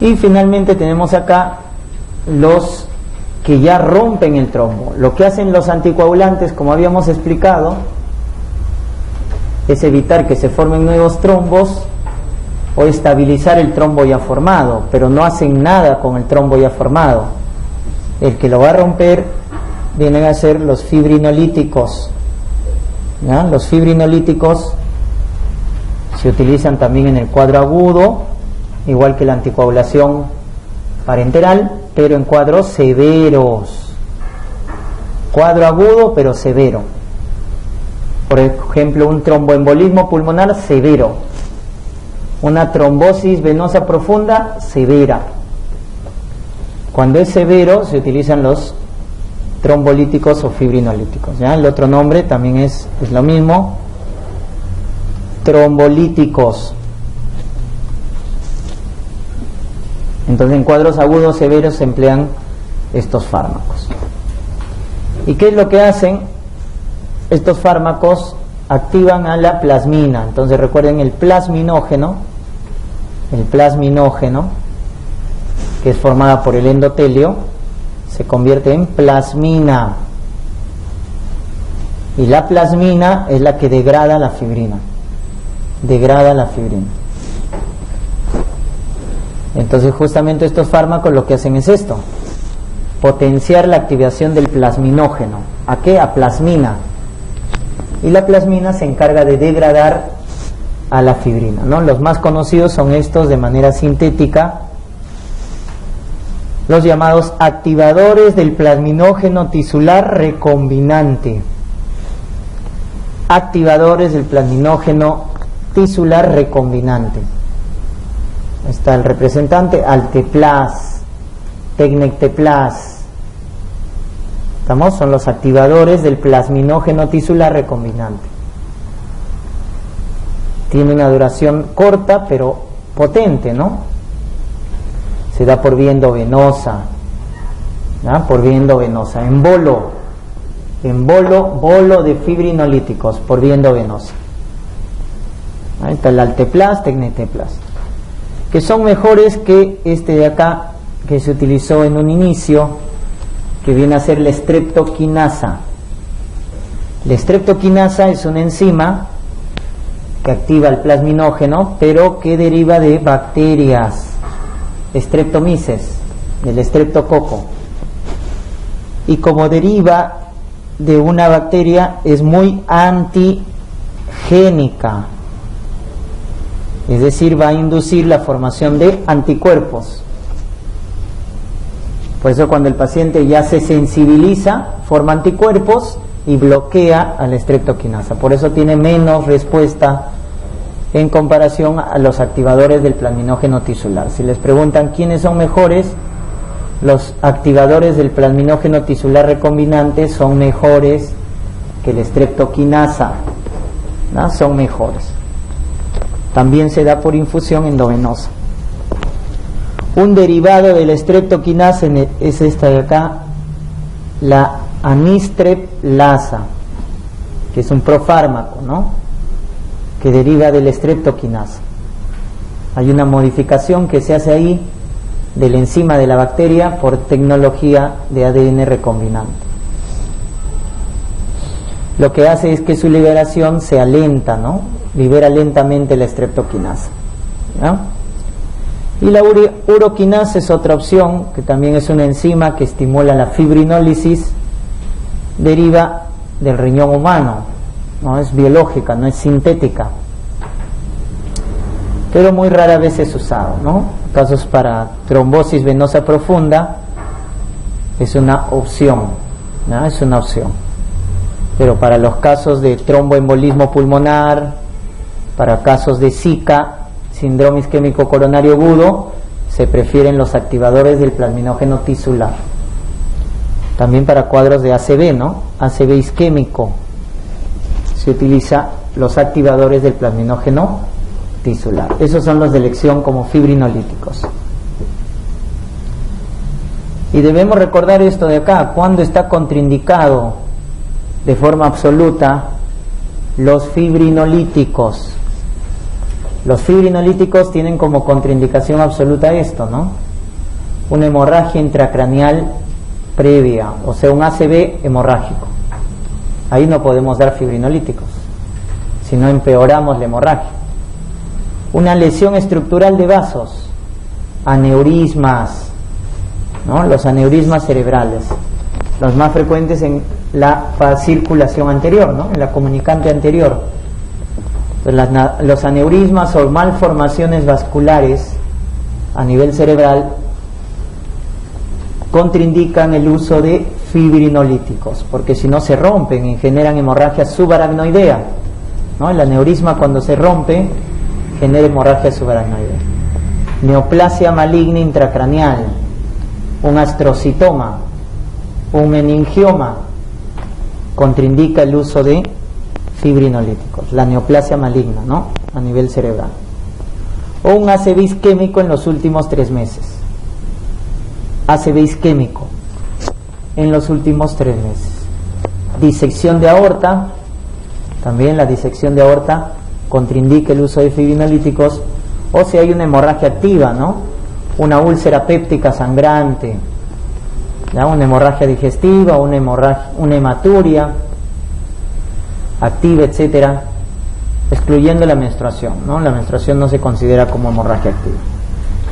Y finalmente tenemos acá los que ya rompen el trombo. Lo que hacen los anticoagulantes, como habíamos explicado, es evitar que se formen nuevos trombos o estabilizar el trombo ya formado, pero no hacen nada con el trombo ya formado. El que lo va a romper vienen a ser los fibrinolíticos, ¿ya? Los fibrinolíticos se utilizan también en el cuadro agudo, igual que la anticoagulación parenteral, pero en cuadros severos. Cuadro agudo pero severo. Por ejemplo, un tromboembolismo pulmonar severo, una trombosis venosa profunda severa. Cuando es severo se utilizan los trombolíticos o fibrinolíticos, ¿ya? El otro nombre también es lo mismo, trombolíticos. Entonces en cuadros agudos severos se emplean estos fármacos. ¿Y qué es lo que hacen? Estos fármacos activan a la plasmina. Entonces recuerden el plasminógeno, que es formada por el endotelio, se convierte en plasmina. Y la plasmina es la que degrada la fibrina. Entonces justamente estos fármacos lo que hacen es esto: potenciar la activación del plasminógeno. ¿A qué? A plasmina. Y la plasmina se encarga de degradar a la fibrina, ¿no? Los más conocidos son estos de manera sintética, los llamados activadores del plasminógeno tisular recombinante. Activadores del plasminógeno tisular recombinante. Está el representante, Alteplas, Tecnecteplas. ¿Estamos? Son los activadores del plasminógeno tisular recombinante. Tiene una duración corta pero potente, ¿no? Se da por vía endovenosa, ¿ya? Por vía endovenosa, en bolo de fibrinolíticos, por vía endovenosa. Ahí está el Alteplas, Tecnecteplas, que son mejores que este de acá, que se utilizó en un inicio, que viene a ser la streptoquinasa. La streptoquinasa es una enzima que activa el plasminógeno, pero que deriva de bacterias, Streptomyces, del streptococo. Y como deriva de una bacteria, es muy antigénica. Es decir, va a inducir la formación de anticuerpos. Por eso cuando el paciente ya se sensibiliza, forma anticuerpos y bloquea a la streptoquinasa. Por eso tiene menos respuesta en comparación a los activadores del plasminógeno tisular. Si les preguntan quiénes son mejores, los activadores del plasminógeno tisular recombinante son mejores que la streptoquinasa, ¿no? Son mejores. También se da por infusión endovenosa. Un derivado de la streptoquinasa es esta de acá, la amistreptasa, que es un profármaco, ¿no? Que deriva de la streptoquinasa. Hay una modificación que se hace ahí de la enzima de la bacteria por tecnología de ADN recombinante. Lo que hace es que su liberación se alenta, ¿no? Libera lentamente la streptoquinasa, ¿no? Y la uroquinasa es otra opción, que también es una enzima que estimula la fibrinólisis, deriva del riñón humano, no es biológica, no es sintética, pero muy rara vez es usado, ¿no? Casos para trombosis venosa profunda es una opción, ¿no? Es una opción. Pero para los casos de tromboembolismo pulmonar, para casos de Zika, síndrome isquémico coronario agudo, se prefieren los activadores del plasminógeno tisular. También para cuadros de ACV, ¿no? ACV isquémico, se utiliza los activadores del plasminógeno tisular. Esos son los de elección como fibrinolíticos. Y debemos recordar esto de acá: cuando está contraindicado de forma absoluta los fibrinolíticos. Los fibrinolíticos tienen como contraindicación absoluta esto, ¿no? Una hemorragia intracraneal previa, o sea, un ACV hemorrágico. Ahí no podemos dar fibrinolíticos, si no empeoramos la hemorragia. Una lesión estructural de vasos, aneurismas, ¿no? Los aneurismas cerebrales, los más frecuentes en la circulación anterior, ¿no? En la comunicante anterior. Los aneurismas o malformaciones vasculares a nivel cerebral contraindican el uso de fibrinolíticos, porque si no se rompen y generan hemorragia subaracnoidea, ¿no? El aneurisma, cuando se rompe, genera hemorragia subaracnoidea. Neoplasia maligna intracraneal, un astrocitoma, un meningioma, contraindica el uso de fibrinolíticos, la neoplasia maligna, ¿no? A nivel cerebral. O un ACV isquémico en los últimos 3 meses. ACV isquémico en los últimos 3 meses. Disección de aorta, también la disección de aorta contraindica el uso de fibrinolíticos. O si hay una hemorragia activa, ¿no? Una úlcera péptica sangrante, ¿ya? Una hemorragia digestiva, una hematuria activa, etcétera, excluyendo la menstruación, ¿no? La menstruación no se considera como hemorragia activa.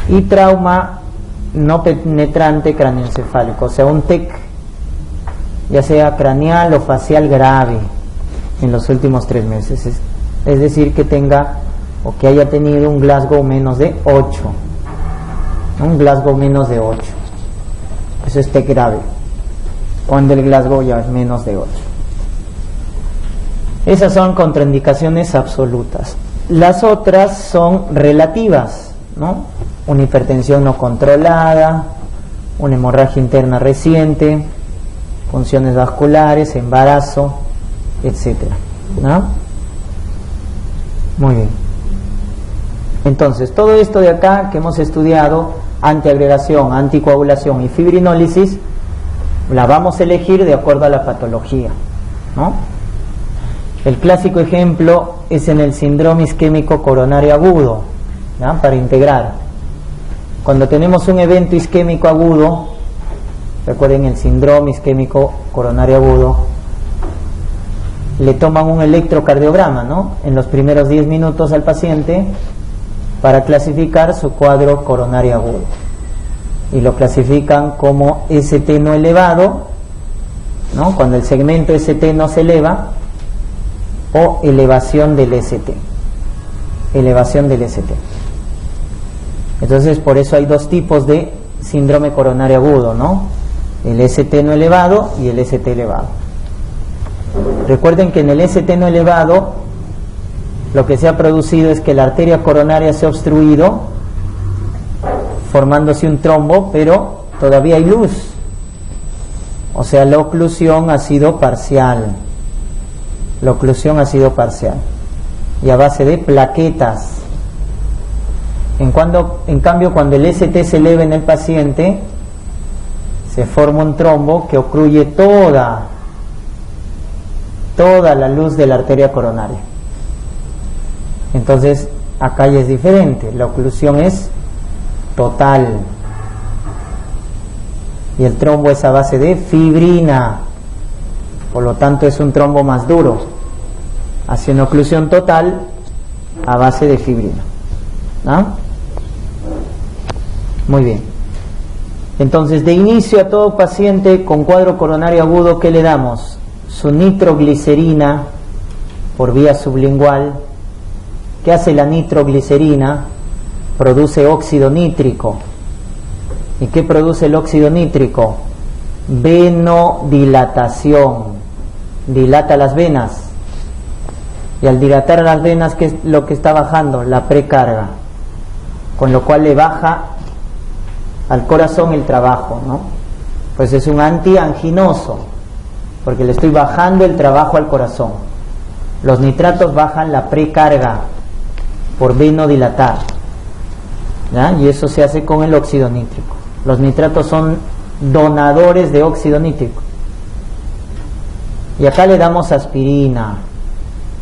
Y trauma no penetrante craneoencefálico, o sea, un TEC, ya sea craneal o facial grave en los últimos 3 meses, es decir, que tenga o que haya tenido un Glasgow menos de 8, ¿no? Un Glasgow menos de 8, eso es TEC grave, cuando el Glasgow ya es menos de 8. Esas son contraindicaciones absolutas. Las otras son relativas, ¿no? Una hipertensión no controlada, una hemorragia interna reciente, funciones vasculares, embarazo, etcétera, ¿no? Muy bien. Entonces, todo esto de acá que hemos estudiado, antiagregación, anticoagulación y fibrinólisis, la vamos a elegir de acuerdo a la patología, ¿no? El clásico ejemplo es en el síndrome isquémico coronario agudo, ¿ya? Para integrar. Cuando tenemos un evento isquémico agudo, recuerden el síndrome isquémico coronario agudo, le toman un electrocardiograma, ¿no? En los primeros 10 minutos al paciente para clasificar su cuadro coronario agudo. Y lo clasifican como ST no elevado, ¿no? Cuando el segmento ST no se eleva, o elevación del ST. Elevación del ST. Entonces, por eso hay 2 tipos de síndrome coronario agudo, ¿no? El ST no elevado y el ST elevado. Recuerden que en el ST no elevado lo que se ha producido es que la arteria coronaria se ha obstruido, formándose un trombo, pero todavía hay luz. O sea, la oclusión ha sido parcial. La oclusión ha sido parcial y a base de plaquetas. En cambio, cuando el ST se eleva en el paciente, se forma un trombo que ocluye toda la luz de la arteria coronaria. Entonces, acá ya es diferente, la oclusión es total y el trombo es a base de fibrina. Por lo tanto es un trombo más duro, hace una oclusión total a base de fibrina, ¿no? Muy bien. Entonces, de inicio a todo paciente con cuadro coronario agudo, ¿qué le damos? Su nitroglicerina por vía sublingual. ¿Qué hace la nitroglicerina? Produce óxido nítrico. ¿Y qué produce el óxido nítrico? Venodilatación. Dilata las venas, y al dilatar las venas, ¿qué es lo que está bajando? La precarga, con lo cual le baja al corazón el trabajo, ¿no? Pues es un antianginoso, porque le estoy bajando el trabajo al corazón. Los nitratos bajan la precarga por venodilatar, ¿ya? Y eso se hace con el óxido nítrico. Los nitratos son donadores de óxido nítrico. Y acá le damos aspirina.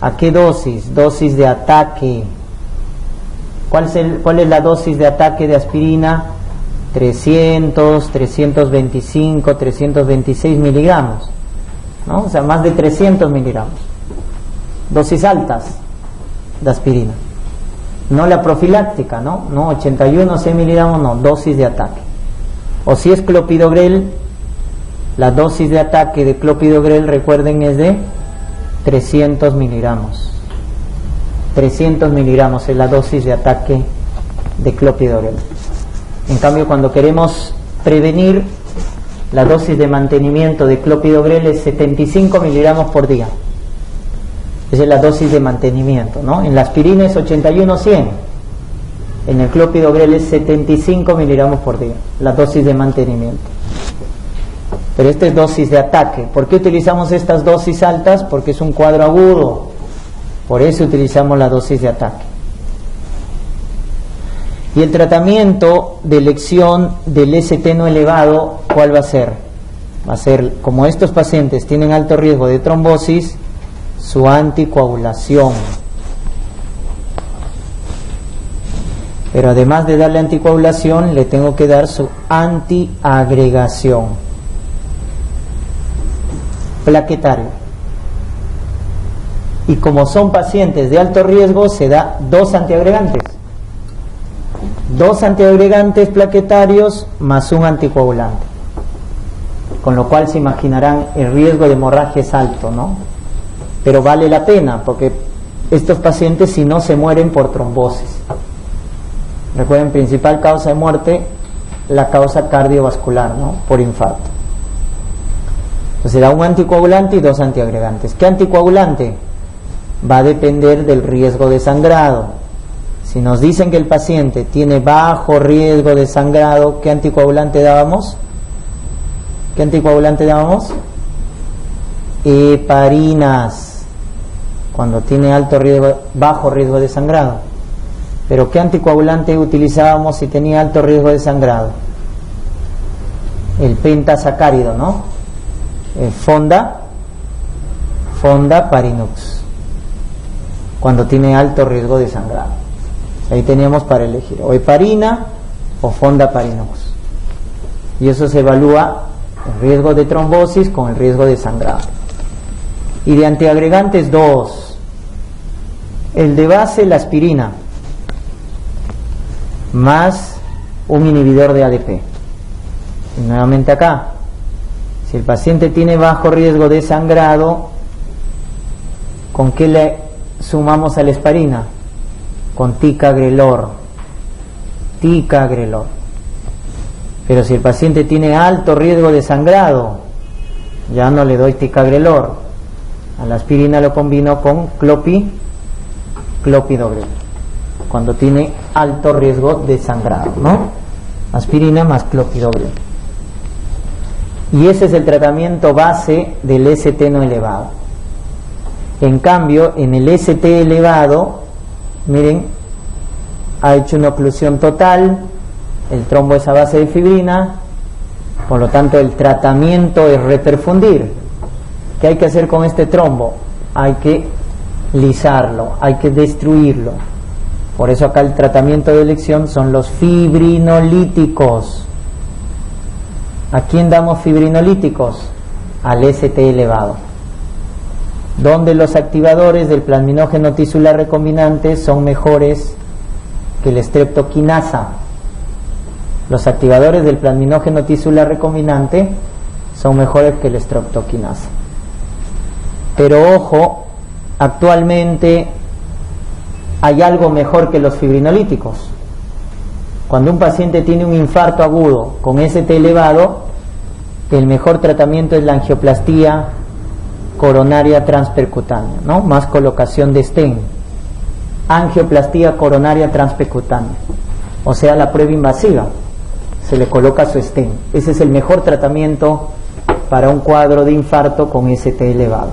¿A qué dosis? Dosis de ataque. ¿Cuál es la dosis de ataque de aspirina? 300, 325, 326 miligramos, ¿no? O sea, más de 300 miligramos. Dosis altas de aspirina. No la profiláctica, ¿no? No, 81, 100 miligramos, no, dosis de ataque. O si es clopidogrel, la dosis de ataque de clopidogrel, recuerden, es de 300 miligramos. 300 miligramos es la dosis de ataque de clopidogrel. En cambio, cuando queremos prevenir, la dosis de mantenimiento de clopidogrel es 75 miligramos por día. Esa es la dosis de mantenimiento, ¿no? En la aspirina es 81-100. En el clopidogrel es 75 miligramos por día, la dosis de mantenimiento. Pero esta es dosis de ataque. ¿Por qué utilizamos estas dosis altas? Porque es un cuadro agudo. Por eso utilizamos la dosis de ataque. Y el tratamiento de elección del ST no elevado, ¿cuál va a ser? Va a ser, como estos pacientes tienen alto riesgo de trombosis, su anticoagulación. Pero además de darle anticoagulación, le tengo que dar su antiagregación. Plaquetario. Y como son pacientes de alto riesgo, se da 2 antiagregantes. 2 antiagregantes plaquetarios más un anticoagulante. Con lo cual se imaginarán el riesgo de hemorragia es alto, ¿no? Pero vale la pena, porque estos pacientes si no se mueren por trombosis. Recuerden, principal causa de muerte, la causa cardiovascular, ¿no? Por infarto. Entonces da un anticoagulante y 2 antiagregantes. ¿Qué anticoagulante? Va a depender del riesgo de sangrado. Si nos dicen que el paciente tiene bajo riesgo de sangrado, ¿qué anticoagulante dábamos? ¿Qué anticoagulante dábamos? Heparinas, cuando tiene alto riesgo, bajo riesgo de sangrado. Pero ¿qué anticoagulante utilizábamos si tenía alto riesgo de sangrado? El pentasacárido, ¿no? Fondaparinux, cuando tiene alto riesgo de sangrado. Ahí teníamos para elegir o heparina o fondaparinux. Y eso se evalúa el riesgo de trombosis con el riesgo de sangrado. Y de antiagregantes 2. El de base, la aspirina, más un inhibidor de ADP. Y nuevamente acá, si el paciente tiene bajo riesgo de sangrado, ¿con qué le sumamos a la heparina? Con ticagrelor. Pero si el paciente tiene alto riesgo de sangrado, ya no le doy ticagrelor. A la aspirina lo combino con clopidogrel, cuando tiene alto riesgo de sangrado, ¿no? Aspirina más clopidogrel. Y ese es el tratamiento base del ST no elevado. En cambio, en el ST elevado, miren, ha hecho una oclusión total, el trombo es a base de fibrina, por lo tanto el tratamiento es reperfundir. ¿Qué hay que hacer con este trombo? Hay que lisarlo, hay que destruirlo. Por eso acá el tratamiento de elección son los fibrinolíticos. ¿A quién damos fibrinolíticos? Al ST elevado, donde los activadores del plasminógeno tisular recombinante son mejores que la streptoquinasa. Los activadores del plasminógeno tisular recombinante son mejores que la streptoquinasa. Pero ojo, actualmente hay algo mejor que los fibrinolíticos. Cuando un paciente tiene un infarto agudo con ST elevado, el mejor tratamiento es la angioplastía coronaria transpercutánea, ¿no? Más colocación de stent. Angioplastía coronaria transpercutánea, o sea, la prueba invasiva, se le coloca su stent. Ese es el mejor tratamiento para un cuadro de infarto con ST elevado.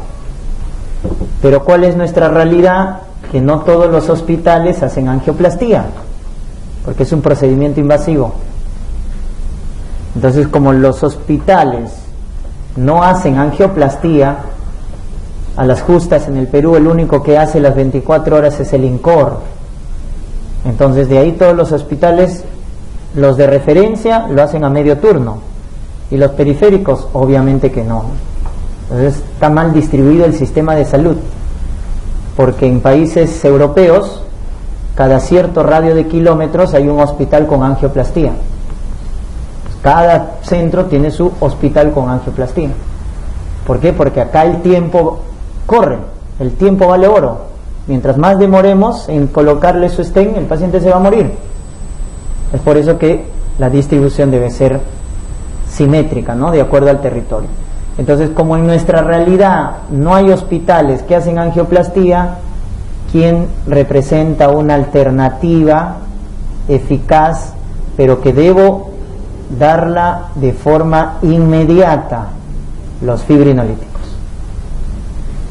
Pero ¿cuál es nuestra realidad? Que no todos los hospitales hacen angioplastía, porque es un procedimiento invasivo. Entonces, como los hospitales no hacen angioplastía, a las justas en el Perú el único que hace las 24 horas es el INCOR. Entonces de ahí todos los hospitales, los de referencia lo hacen a medio turno, y los periféricos obviamente que no. Entonces está mal distribuido el sistema de salud, porque en países europeos cada cierto radio de kilómetros hay un hospital con angioplastía. Cada centro tiene su hospital con angioplastía. ¿Por qué? Porque acá el tiempo corre, el tiempo vale oro. Mientras más demoremos en colocarle su stent, el paciente se va a morir. Es por eso que la distribución debe ser simétrica, ¿no? De acuerdo al territorio. Entonces, como en nuestra realidad no hay hospitales que hacen angioplastía, ¿quién representa una alternativa eficaz, pero que debo darla de forma inmediata? Los fibrinolíticos.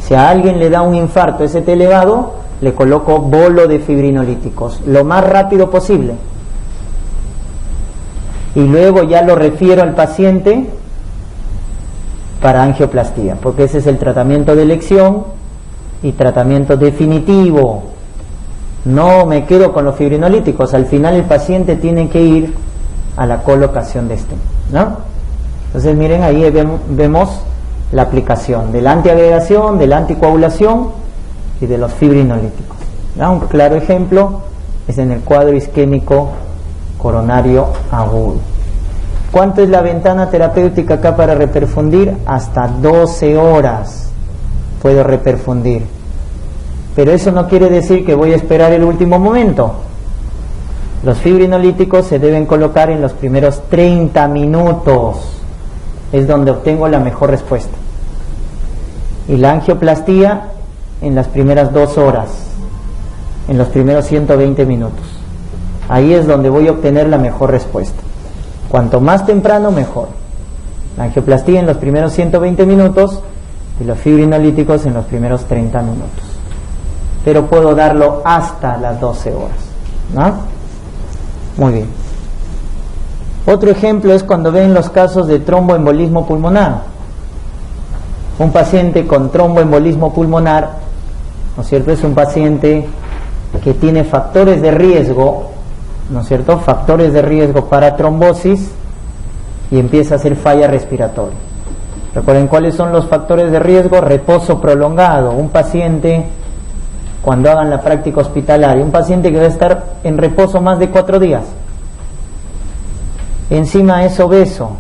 Si a alguien le da un infarto ST elevado, le coloco bolo de fibrinolíticos lo más rápido posible, y luego ya lo refiero al paciente para angioplastía, porque ese es el tratamiento de elección y tratamiento definitivo. No me quedo con los fibrinolíticos, al final el paciente tiene que ir a la colocación de stent, ¿no? Entonces miren, ahí vemos la aplicación de la antiagregación, de la anticoagulación y de los fibrinolíticos, ¿no? Un claro ejemplo es en el cuadro isquémico coronario agudo. ¿Cuánto es la ventana terapéutica acá para reperfundir? Hasta 12 horas puedo reperfundir, pero eso no quiere decir que voy a esperar el último momento. Los fibrinolíticos se deben colocar en los primeros 30 minutos, es donde obtengo la mejor respuesta, y la angioplastía en las primeras 2 horas, en los primeros 120 minutos. Ahí es donde voy a obtener la mejor respuesta. Cuanto más temprano, mejor. La angioplastía en los primeros 120 minutos y los fibrinolíticos en los primeros 30 minutos. Pero puedo darlo hasta las 12 horas, ¿no? Muy bien. Otro ejemplo es cuando ven los casos de tromboembolismo pulmonar. Un paciente con tromboembolismo pulmonar, ¿no es cierto?, es un paciente que tiene factores de riesgo, ¿no es cierto?, factores de riesgo para trombosis, y empieza a hacer falla respiratoria. Recuerden cuáles son los factores de riesgo: reposo prolongado. Un paciente, cuando hagan la práctica hospitalaria, un paciente que va a estar en reposo más de 4 días, encima es obeso,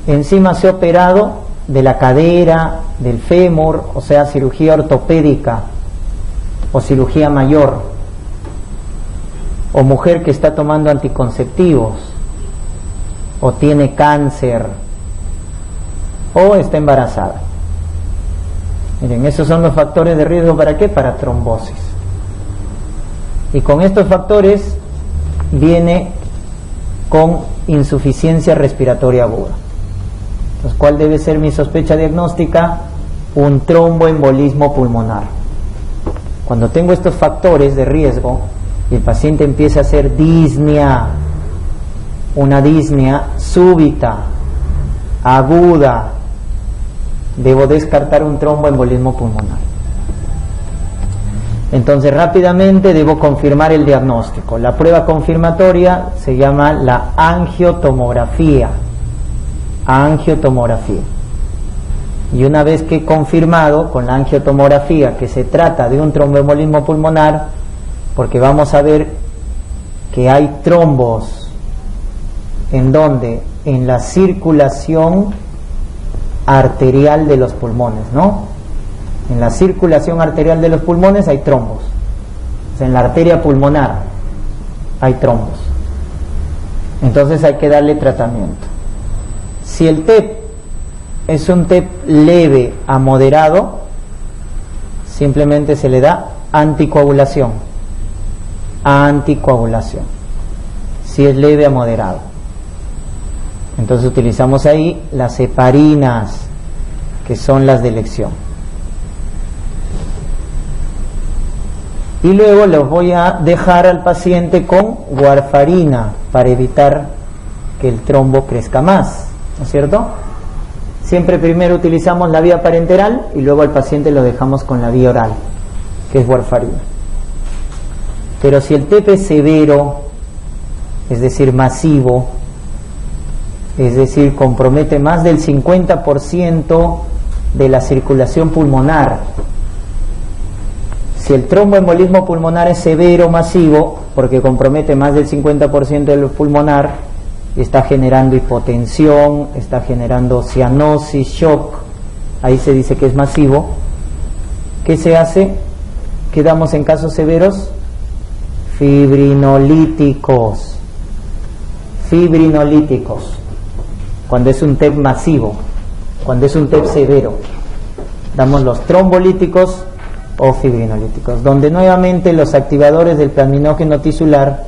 encima se ha operado de la cadera, del fémur, o sea, cirugía ortopédica o cirugía mayor, o mujer que está tomando anticonceptivos, o tiene cáncer, o está embarazada. Miren, esos son los factores de riesgo. ¿Para qué? Para trombosis. Y con estos factores viene con insuficiencia respiratoria aguda. Entonces, ¿cuál debe ser mi sospecha diagnóstica? Un tromboembolismo pulmonar. Cuando tengo estos factores de riesgo y el paciente empieza a hacer disnea, una disnea súbita, aguda, debo descartar un tromboembolismo pulmonar. Entonces rápidamente debo confirmar el diagnóstico. La prueba confirmatoria se llama la angiotomografía. Y una vez que he confirmado con la angiotomografía que se trata de un tromboembolismo pulmonar, porque vamos a ver que hay trombos en donde, en la circulación arterial de los pulmones, ¿no? En la circulación arterial de los pulmones hay trombos. O sea, en la arteria pulmonar hay trombos. Entonces hay que darle tratamiento. Si el TEP es un TEP leve a moderado, simplemente se le da anticoagulación. Si es leve a moderado, entonces utilizamos ahí las heparinas, que son las de elección. Y luego les voy a dejar al paciente con warfarina para evitar que el trombo crezca más, ¿no es cierto? Siempre primero utilizamos la vía parenteral y luego al paciente lo dejamos con la vía oral, que es warfarina. Pero si el TEP es severo, es decir, masivo, es decir, compromete más del 50% de la circulación pulmonar. Si el tromboembolismo pulmonar es severo, masivo, porque compromete más del 50% del pulmonar, está generando hipotensión, está generando cianosis, shock, ahí se dice que es masivo. ¿Qué se hace? ¿Qué damos en casos severos? Fibrinolíticos. Fibrinolíticos. Cuando es un TEP masivo, cuando es un TEP severo, damos los trombolíticos o fibrinolíticos, donde nuevamente los activadores del plasminógeno tisular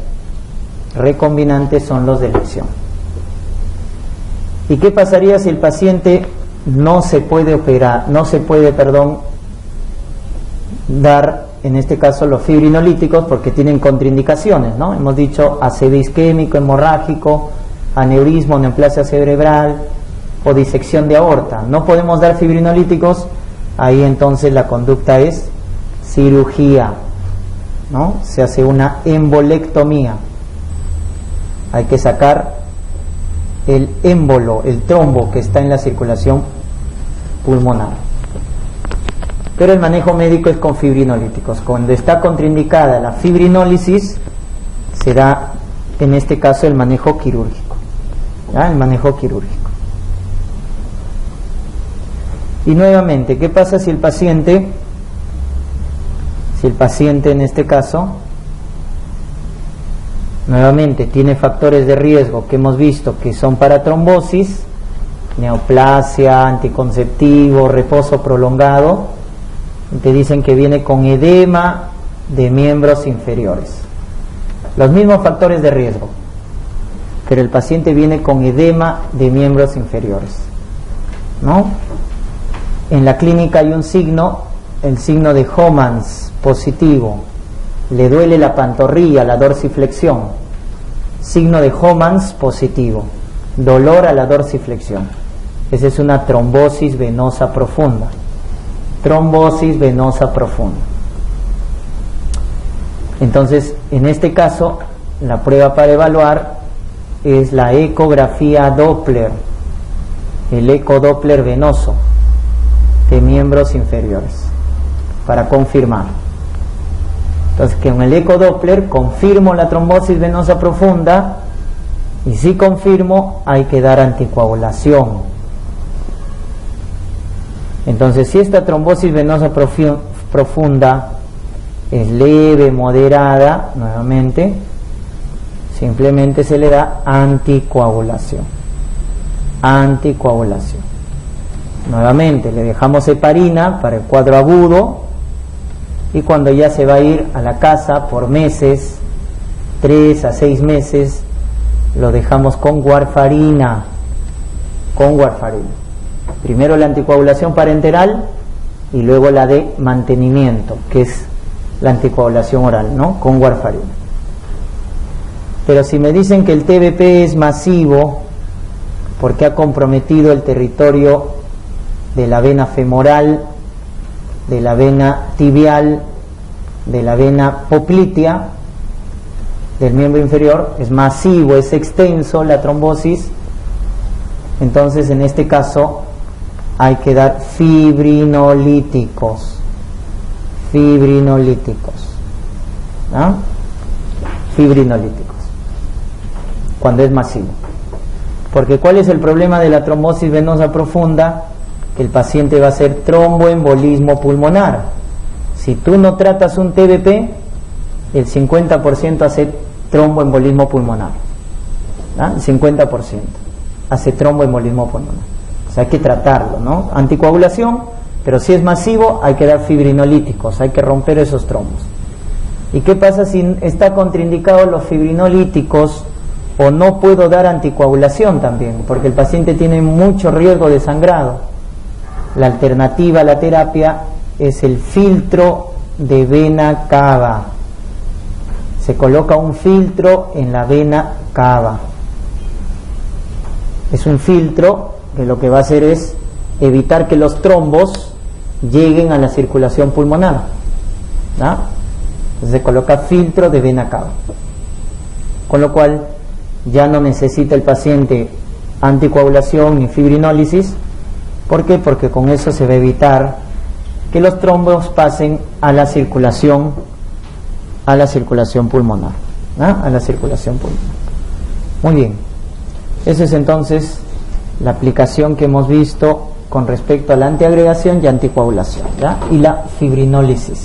recombinantes son los de elección. ¿Y qué pasaría si el paciente no se puede dar, en este caso, los fibrinolíticos porque tienen contraindicaciones, ¿no? Hemos dicho ACV isquémico, hemorrágico, aneurisma, neoplasia cerebral o disección de aorta? No podemos dar fibrinolíticos, ahí entonces la conducta es cirugía, ¿no? Se hace una embolectomía. Hay que sacar el émbolo, el trombo que está en la circulación pulmonar. Pero el manejo médico es con fibrinolíticos. Cuando está contraindicada la fibrinólisis, será en este caso el manejo quirúrgico. ¿Ya? El manejo quirúrgico. Y nuevamente, ¿qué pasa si el paciente en este caso nuevamente tiene factores de riesgo que hemos visto que son para trombosis, neoplasia, anticonceptivo, reposo prolongado? Te dicen que viene con edema de miembros inferiores, los mismos factores de riesgo, pero el paciente viene con edema de miembros inferiores, ¿no? En la clínica hay un signo, el signo de Homans positivo, le duele la pantorrilla, la dorsiflexión, signo de Homans positivo, dolor a la dorsiflexión. Esa es una trombosis venosa profunda. Trombosis venosa profunda. Entonces, en este caso, la prueba para evaluar es la ecografía Doppler, el ecodoppler venoso de miembros inferiores, para confirmar. Entonces, que con el ecodoppler confirmo la trombosis venosa profunda, y si confirmo, hay que dar anticoagulación. Entonces, si esta trombosis venosa profunda es leve, moderada, nuevamente, simplemente se le da anticoagulación. Anticoagulación. Nuevamente, le dejamos heparina para el cuadro agudo, y cuando ya se va a ir a la casa por meses, 3 a 6 meses, lo dejamos con warfarina. Con warfarina. Primero la anticoagulación parenteral y luego la de mantenimiento, que es la anticoagulación oral, ¿no? Con warfarina. Pero si me dicen que el TBP es masivo porque ha comprometido el territorio de la vena femoral, de la vena tibial, de la vena poplitea, del miembro inferior, es masivo, es extenso la trombosis, entonces en este caso hay que dar fibrinolíticos. Fibrinolíticos. ¿No? Fibrinolíticos. Cuando es masivo. Porque ¿cuál es el problema de la trombosis venosa profunda? Que el paciente va a hacer tromboembolismo pulmonar. Si tú no tratas un TBP, el 50% hace tromboembolismo pulmonar. ¿Ah? El 50% hace tromboembolismo pulmonar. O sea, hay que tratarlo, ¿no? Anticoagulación, pero si es masivo, hay que dar fibrinolíticos, hay que romper esos trombos. ¿Y qué pasa si está contraindicado los fibrinolíticos o no puedo dar anticoagulación también? Porque el paciente tiene mucho riesgo de sangrado. La alternativa a la terapia es el filtro de vena cava. Se coloca un filtro en la vena cava. Es un filtro que lo que va a hacer es evitar que los trombos lleguen a la circulación pulmonar, ¿no? Entonces se coloca filtro de vena cava, con lo cual ya no necesita el paciente anticoagulación ni fibrinólisis. ¿Por qué? Porque con eso se va a evitar que los trombos pasen a la circulación pulmonar, ¿ah? A la circulación pulmonar. Muy bien, esa es entonces la aplicación que hemos visto con respecto a la antiagregación y anticoagulación, ¿ya? Y la fibrinólisis.